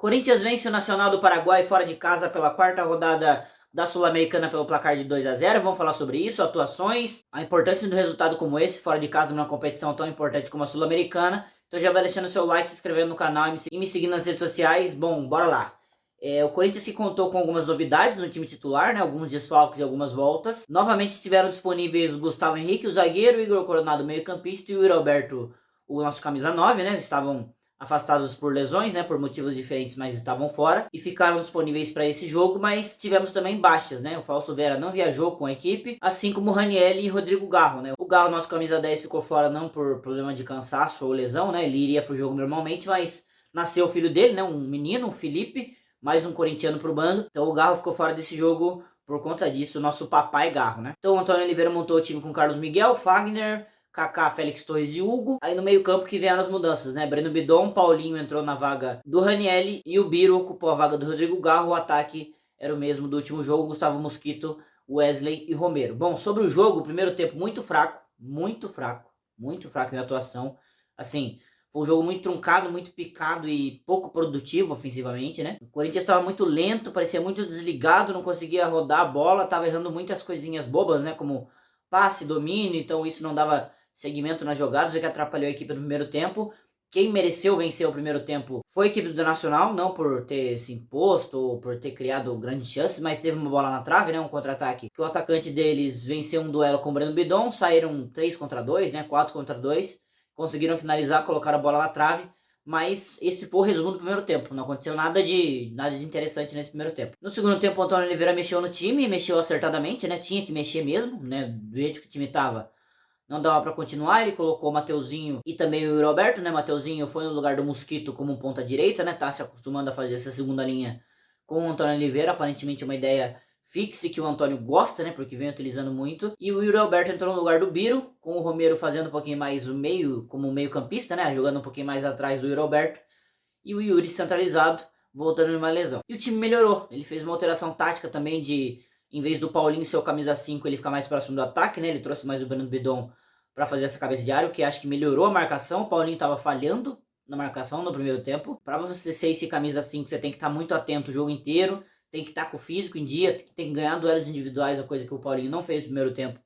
Corinthians vence o Nacional do Paraguai fora de casa pela quarta rodada da Sul-Americana pelo placar de 2-0. Vamos falar sobre isso, atuações, a importância do resultado como esse, fora de casa numa competição tão importante como a Sul-Americana. Então já vai deixando seu like, se inscrevendo no canal e me seguindo nas redes sociais. Bom, bora lá. O Corinthians que contou com algumas novidades no time titular, né? Alguns desfalques e algumas voltas. Novamente estiveram disponíveis o Gustavo Henrique, o zagueiro, o Igor Coronado, meio campista, e o Yuri Alberto, o nosso camisa 9, né? Estavam afastados por lesões, né, por motivos diferentes, mas estavam fora e ficaram disponíveis para esse jogo, mas tivemos também baixas, né? O Fausto Vera não viajou com a equipe, assim como o Raniel e Rodrigo Garro, né? O Garro, nosso camisa 10, ficou fora não por problema de cansaço ou lesão, né? Ele iria pro jogo normalmente, mas nasceu o filho dele, né, um menino, o Felipe, mais um corintiano pro bando. Então o Garro ficou fora desse jogo por conta disso, nosso papai Garro, né? Então o Antônio Oliveira montou o time com Carlos Miguel, Fagner, Kaká, Félix Torres e Hugo. Aí no meio campo que vieram as mudanças, né? Breno Bidon, Paulinho entrou na vaga do Raniel e o Biro ocupou a vaga do Rodrigo Garro. O ataque era o mesmo do último jogo, Gustavo Mosquito, Wesley e Romero. Bom, sobre o jogo, o primeiro tempo muito fraco, muito fraco em atuação. Assim, foi um jogo muito truncado, muito picado e pouco produtivo ofensivamente, né? O Corinthians estava muito lento, parecia muito desligado, não conseguia rodar a bola, estava errando muitas coisinhas bobas, né? Como passe, domínio, então isso não dava segmento nas jogadas, o que atrapalhou a equipe no primeiro tempo. Quem mereceu vencer o primeiro tempo foi a equipe do Nacional, não por ter se imposto ou por ter criado grandes chances, mas teve uma bola na trave, né, um contra-ataque, que o atacante deles venceu um duelo com o Breno Bidon, saíram 3 contra 2, né, 4 contra 2, conseguiram finalizar, colocar a bola na trave, mas esse foi o resumo do primeiro tempo, não aconteceu nada de interessante nesse primeiro tempo. No segundo tempo, o Antônio Oliveira mexeu no time, mexeu acertadamente, né, tinha que mexer mesmo, né, do jeito que o time tava, não dava para continuar, ele colocou o Mateuzinho e também o Roberto, né? Mateuzinho foi no lugar do Mosquito como ponta direita, né? Tá se acostumando a fazer essa segunda linha com o Antônio Oliveira, aparentemente uma ideia fixe que o Antônio gosta, né? Porque vem utilizando muito. E o Yuri Alberto entrou no lugar do Biro, com o Romero fazendo um pouquinho mais o meio, como meio campista, né? Jogando um pouquinho mais atrás do Yuri Alberto. E o Yuri centralizado, voltando de uma lesão. E o time melhorou, ele fez uma alteração tática também de, em vez do Paulinho ser o camisa 5, ele ficar mais próximo do ataque, né? Ele trouxe mais o Breno Bidon para fazer essa cabeça de área, o que acho que melhorou a marcação. O Paulinho estava falhando na marcação no primeiro tempo. Para você ser esse camisa 5, você tem que estar muito atento o jogo inteiro, tem que estar com o físico em dia, tem que ganhar duelos individuais, a coisa que o Paulinho não fez no primeiro tempo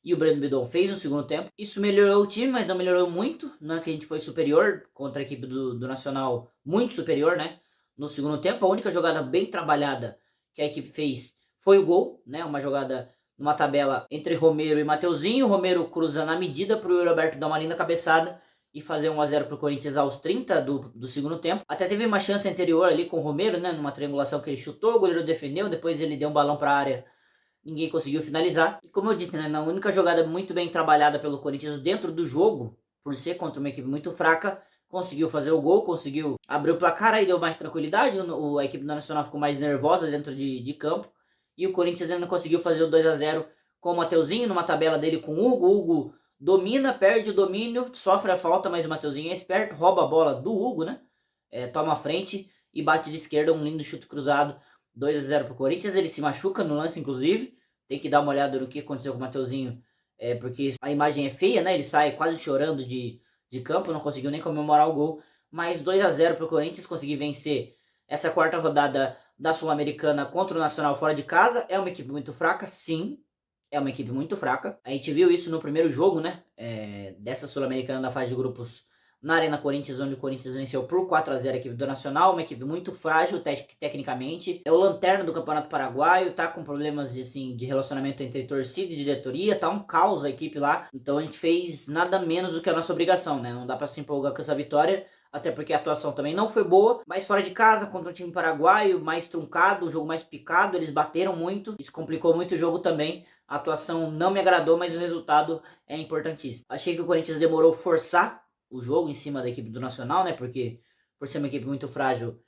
e o Breno Bidon fez no segundo tempo. Isso melhorou o time, mas não melhorou muito. Não é que a gente foi superior contra a equipe do Nacional, muito superior, né? No segundo tempo, a única jogada bem trabalhada que a equipe fez foi o gol, né? Uma jogada numa tabela entre Romero e Mateuzinho. O Romero cruza na medida para o Roberto dar uma linda cabeçada e fazer 1-0 para o Corinthians aos 30 do segundo tempo. Até teve uma chance anterior ali com o Romero, né? Numa triangulação que ele chutou, o goleiro defendeu, depois ele deu um balão para a área, ninguém conseguiu finalizar. E como eu disse, né, na única jogada muito bem trabalhada pelo Corinthians dentro do jogo, por ser contra uma equipe muito fraca, conseguiu fazer o gol, conseguiu abrir o placar, aí deu mais tranquilidade, a equipe do Nacional ficou mais nervosa dentro de campo, e o Corinthians ainda conseguiu fazer o 2-0 com o Mateuzinho, numa tabela dele com o Hugo domina, perde o domínio, sofre a falta, mas o Mateuzinho é esperto, rouba a bola do Hugo, né, toma a frente e bate de esquerda um lindo chute cruzado, 2-0 pro Corinthians. Ele se machuca no lance, inclusive, tem que dar uma olhada no que aconteceu com o Mateuzinho, porque a imagem é feia, né? Ele sai quase chorando de campo, não conseguiu nem comemorar o gol. Mas 2-0 para o Corinthians, conseguir vencer essa quarta rodada da Sul-Americana contra o Nacional fora de casa. É uma equipe muito fraca, sim. É uma equipe muito fraca. A gente viu isso no primeiro jogo, né? Dessa Sul-Americana da fase de grupos na Arena Corinthians, onde o Corinthians venceu por 4-0 a equipe do Nacional, uma equipe muito frágil tecnicamente, é o lanterna do Campeonato Paraguaio, tá com problemas de relacionamento entre torcida e diretoria, tá um caos a equipe lá, então a gente fez nada menos do que a nossa obrigação, né? Não dá pra se empolgar com essa vitória, até porque a atuação também não foi boa, mas fora de casa, contra um time paraguaio, mais truncado, o jogo mais picado, eles bateram muito, isso complicou muito o jogo também. A atuação não me agradou, mas o resultado é importantíssimo. Achei que o Corinthians demorou forçar o jogo em cima da equipe do Nacional, né? Porque por ser uma equipe muito frágil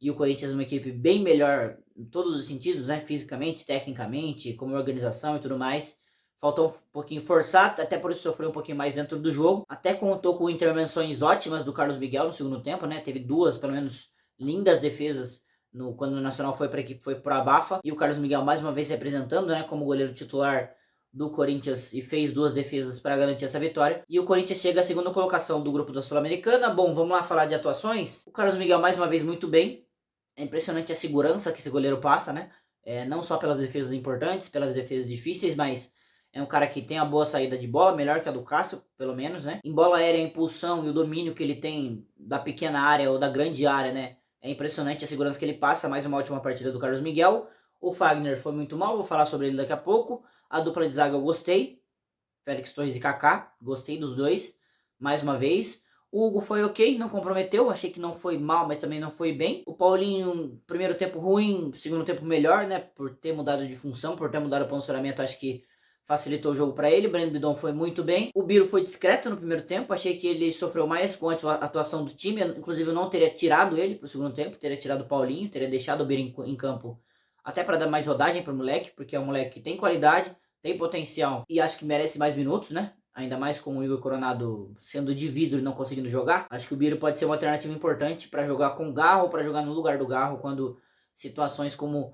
e o Corinthians uma equipe bem melhor em todos os sentidos, né? Fisicamente, tecnicamente, como organização e tudo mais. Faltou um pouquinho forçar, até por isso sofreu um pouquinho mais dentro do jogo. Até contou com intervenções ótimas do Carlos Miguel no segundo tempo, né? Teve duas, pelo menos, lindas defesas quando o Nacional foi para a equipe, foi para a Bafa. E o Carlos Miguel mais uma vez representando, né? Como goleiro titular do Corinthians e fez duas defesas para garantir essa vitória. E o Corinthians chega à segunda colocação do grupo da Sul-Americana. Bom, vamos lá falar de atuações. O Carlos Miguel mais uma vez muito bem. É impressionante a segurança que esse goleiro passa, né? Não só pelas defesas importantes, pelas defesas difíceis, mas é um cara que tem a boa saída de bola, melhor que a do Cássio, pelo menos, né? Em bola aérea, a impulsão e o domínio que ele tem da pequena área ou da grande área, né? É impressionante a segurança que ele passa. Mais uma ótima partida do Carlos Miguel. O Fagner foi muito mal, vou falar sobre ele daqui a pouco. A dupla de zaga eu gostei. Félix Torres e Kaká, gostei dos dois, mais uma vez. O Hugo foi ok, não comprometeu, achei que não foi mal, mas também não foi bem. O Paulinho, primeiro tempo ruim, segundo tempo melhor, né, por ter mudado de função, por ter mudado o posicionamento, acho que facilitou o jogo para ele. O Breno Bidon foi muito bem. O Biro foi discreto no primeiro tempo, achei que ele sofreu mais com a atuação do time, inclusive eu não teria tirado ele pro segundo tempo, teria tirado o Paulinho, teria deixado o Biro em campo até para dar mais rodagem pro moleque, porque é um moleque que tem qualidade, tem potencial e acho que merece mais minutos, né? Ainda mais com o Igor Coronado sendo de vidro e não conseguindo jogar. Acho que o Biro pode ser uma alternativa importante para jogar com o Garro, para jogar no lugar do Garro quando situações como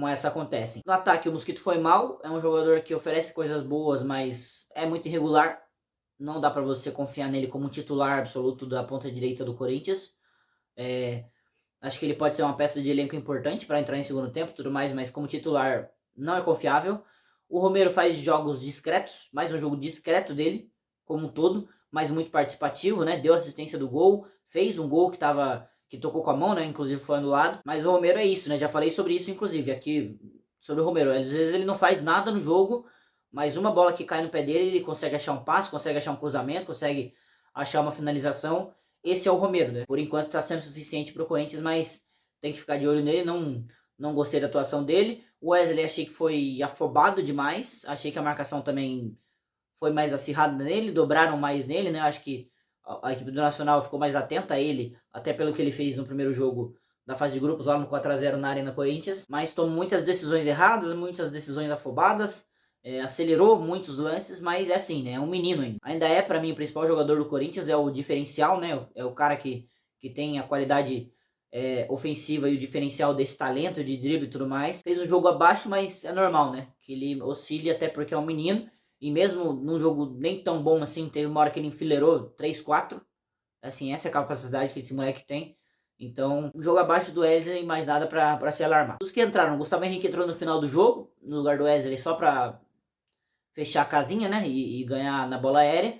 essa acontecem. No ataque, o Mosquito foi mal, é um jogador que oferece coisas boas, mas é muito irregular. Não dá para você confiar nele como titular absoluto da ponta direita do Corinthians. Acho que ele pode ser uma peça de elenco importante para entrar em segundo tempo e tudo mais, mas como titular não é confiável. O Romero faz jogos discretos, mais um jogo discreto dele, como um todo, mas muito participativo, né? Deu assistência do gol, fez um gol que tocou com a mão, né? Inclusive foi anulado. Mas o Romero é isso, né? Já falei sobre isso, inclusive, aqui sobre o Romero. Às vezes ele não faz nada no jogo, mas uma bola que cai no pé dele, ele consegue achar um passe, consegue achar um cruzamento, consegue achar uma finalização. Esse é o Romero, né? Por enquanto está sendo suficiente para o Corinthians, mas tem que ficar de olho nele. Não gostei da atuação dele. O Wesley achei que foi afobado demais. Achei que a marcação também foi mais acirrada nele, dobraram mais nele, né? Acho que a equipe do Nacional ficou mais atenta a ele, até pelo que ele fez no primeiro jogo da fase de grupos lá no 4-0 na Arena Corinthians. Mas tomou muitas decisões erradas, muitas decisões afobadas. Acelerou muitos lances, mas é assim, né? É um menino ainda. Ainda é, para mim, o principal jogador do Corinthians, é o diferencial, né? É o cara que tem a qualidade ofensiva e o diferencial desse talento de drible e tudo mais. Fez um jogo abaixo, mas é normal, né? Que ele oscile até porque é um menino. E mesmo num jogo nem tão bom assim, teve uma hora que ele enfileirou 3-4. Assim, essa é a capacidade que esse moleque tem. Então, um jogo abaixo do Wesley, mais nada pra se alarmar. Os que entraram, o Gustavo Henrique entrou no final do jogo, no lugar do Wesley, só pra fechar a casinha, né? E ganhar na bola aérea.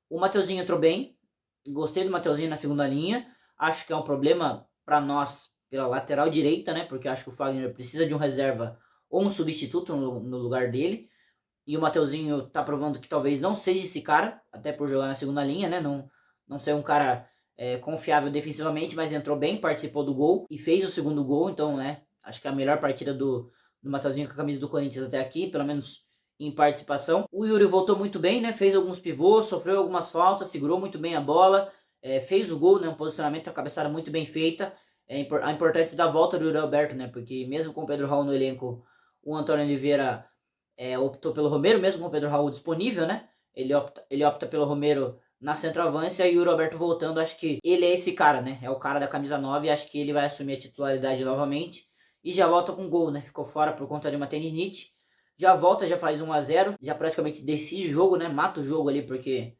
O Mateuzinho entrou bem. Gostei do Mateuzinho na segunda linha. Acho que é um problema para nós pela lateral direita, né? Porque acho que o Fagner precisa de um reserva ou um substituto no lugar dele. E o Mateuzinho tá provando que talvez não seja esse cara, até por jogar na segunda linha, né? Não ser um cara confiável defensivamente, mas entrou bem, participou do gol e fez o segundo gol. Então, né? Acho que é a melhor partida do Mateuzinho com a camisa do Corinthians até aqui, pelo menos em participação. O Yuri voltou muito bem, né? Fez alguns pivôs, sofreu algumas faltas, segurou muito bem a bola, fez o gol, né? Um posicionamento, a cabeçada muito bem feita. A importância da volta do Yuri Alberto, né? Porque mesmo com o Pedro Raul no elenco, o Antônio Oliveira optou pelo Romero, mesmo com o Pedro Raul disponível, né? Ele opta pelo Romero na centroavância e o Roberto voltando. Acho que ele é esse cara, né? É o cara da camisa 9. Acho que ele vai assumir a titularidade novamente. E já volta com gol, né? Ficou fora por conta de uma tendinite. Já volta, já faz 1-0. Já praticamente decide o jogo, né? Mata o jogo ali, porque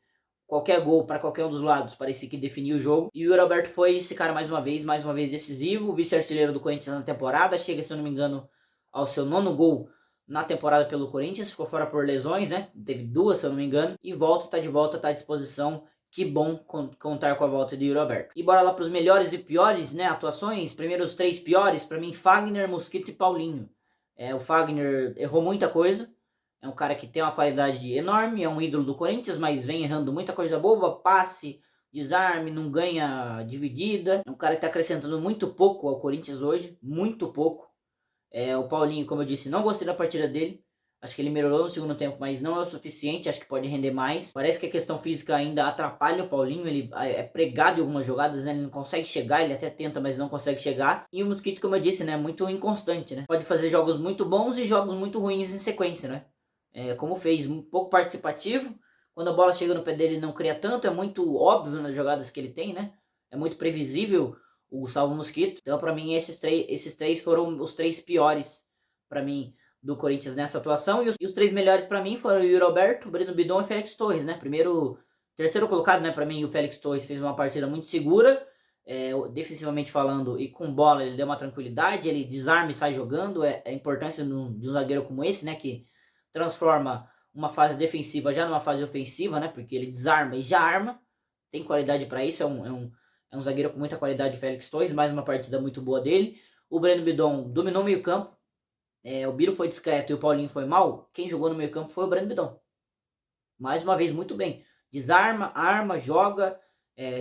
qualquer gol para qualquer um dos lados parecia que definiu o jogo. E o Roberto foi esse cara mais uma vez decisivo. Vice-artilheiro do Corinthians na temporada. Chega, se eu não me engano, ao seu 9º gol na temporada pelo Corinthians, ficou fora por lesões, né? Teve 2, se eu não me engano, e tá de volta, tá à disposição. Que bom contar com a volta de Yuri Alberto. E bora lá para os melhores e piores, né, atuações. Primeiro os 3 piores, para mim, Fagner, Mosquito e Paulinho. O Fagner errou muita coisa, é um cara que tem uma qualidade enorme, é um ídolo do Corinthians, mas vem errando muita coisa boba, passe, desarme, não ganha dividida. É um cara que está acrescentando muito pouco ao Corinthians hoje, muito pouco. O Paulinho, como eu disse, não gostei da partida dele. Acho que ele melhorou no segundo tempo, mas não é o suficiente. Acho que pode render mais. Parece que a questão física ainda atrapalha o Paulinho. Ele é pregado em algumas jogadas, né? Ele não consegue chegar. Ele até tenta, mas não consegue chegar. E o Mosquito, como eu disse, né? Muito inconstante, né? Pode fazer jogos muito bons e jogos muito ruins em sequência, né? Como fez, um pouco participativo. Quando a bola chega no pé dele, não cria tanto. É muito óbvio nas jogadas que ele tem, né? É muito previsível o Gustavo Mosquito. Então, para mim, esses três foram os 3 piores para mim do Corinthians nessa atuação. E os 3 melhores para mim foram o Yuri Alberto, o Breno Bidon e o Félix Torres, né? Terceiro colocado, né? Para mim, o Félix Torres fez uma partida muito segura. defensivamente falando, e com bola ele deu uma tranquilidade, ele desarma e sai jogando, é a importância de um zagueiro como esse, né, que transforma uma fase defensiva já numa fase ofensiva, né, porque ele desarma e já arma, tem qualidade para isso, é um zagueiro com muita qualidade, Félix Torres, mais uma partida muito boa dele. O Breno Bidon dominou o meio campo, o Biro foi discreto e o Paulinho foi mal, quem jogou no meio campo foi o Breno Bidon. Mais uma vez, muito bem. Desarma, arma, joga,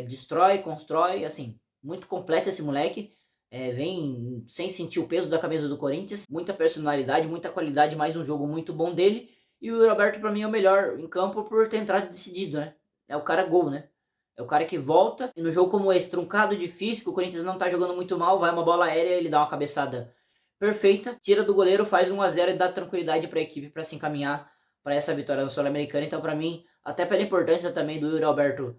destrói, constrói, assim, muito completo esse moleque. Vem sem sentir o peso da camisa do Corinthians, muita personalidade, muita qualidade, mais um jogo muito bom dele. E o Roberto, para mim, é o melhor em campo por ter entrado decidido, né? É o cara gol, né? É o cara que volta, e no jogo como esse, truncado, difícil, que o Corinthians não tá jogando muito mal, vai uma bola aérea, ele dá uma cabeçada perfeita, tira do goleiro, faz 1 a 0 e dá tranquilidade para a equipe para se encaminhar para essa vitória no Sul-Americana. Então, para mim, até pela importância também do Yuri Alberto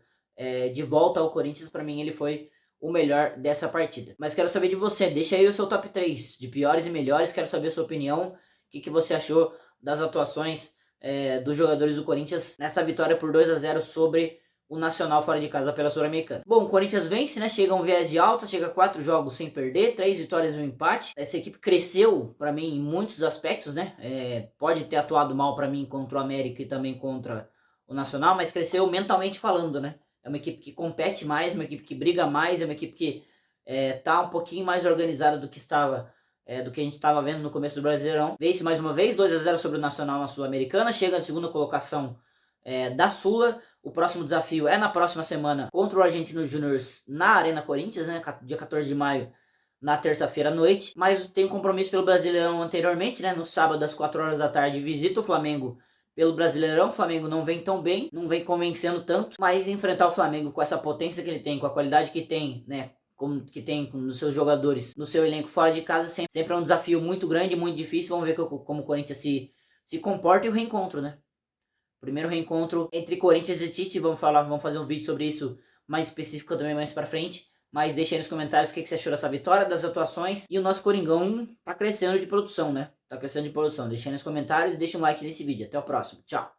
de volta ao Corinthians, para mim ele foi o melhor dessa partida. Mas quero saber de você, deixa aí o seu top 3 de piores e melhores, quero saber a sua opinião, o que você achou das atuações dos jogadores do Corinthians nessa vitória por 2 a 0 sobre o Nacional fora de casa pela Sul-Americana. Bom, o Corinthians vence, né? Chega a um viés de alta, chega a 4 jogos sem perder, 3 vitórias e um empate. Essa equipe cresceu para mim em muitos aspectos, né? Pode ter atuado mal para mim contra o América e também contra o Nacional, mas cresceu mentalmente falando, né? É uma equipe que compete mais, uma equipe que briga mais, é uma equipe que tá um pouquinho mais organizada do que estava do que a gente estava vendo no começo do Brasileirão. Vence mais uma vez, 2 a 0 sobre o Nacional na Sul-Americana, chega na segunda colocação da Sula. O próximo desafio é na próxima semana contra o Argentino Júnior na Arena Corinthians, né? Dia 14 de maio, na terça-feira à noite. Mas tem um compromisso pelo Brasileirão anteriormente, né? No sábado, às 4 horas da tarde, visita o Flamengo pelo Brasileirão. O Flamengo não vem tão bem, não vem convencendo tanto, mas enfrentar o Flamengo com essa potência que ele tem, com a qualidade que tem, né? Como que tem nos seus jogadores, no seu elenco fora de casa, sempre é um desafio muito grande, muito difícil. Vamos ver como o Corinthians se comporta e o reencontro, né? Primeiro reencontro entre Corinthians e Tite, vamos fazer um vídeo sobre isso mais específico também mais pra frente. Mas deixa aí nos comentários o que você achou dessa vitória, das atuações. E o nosso Coringão tá crescendo de produção, né? Tá crescendo de produção. Deixa aí nos comentários e deixa um like nesse vídeo. Até o próximo. Tchau.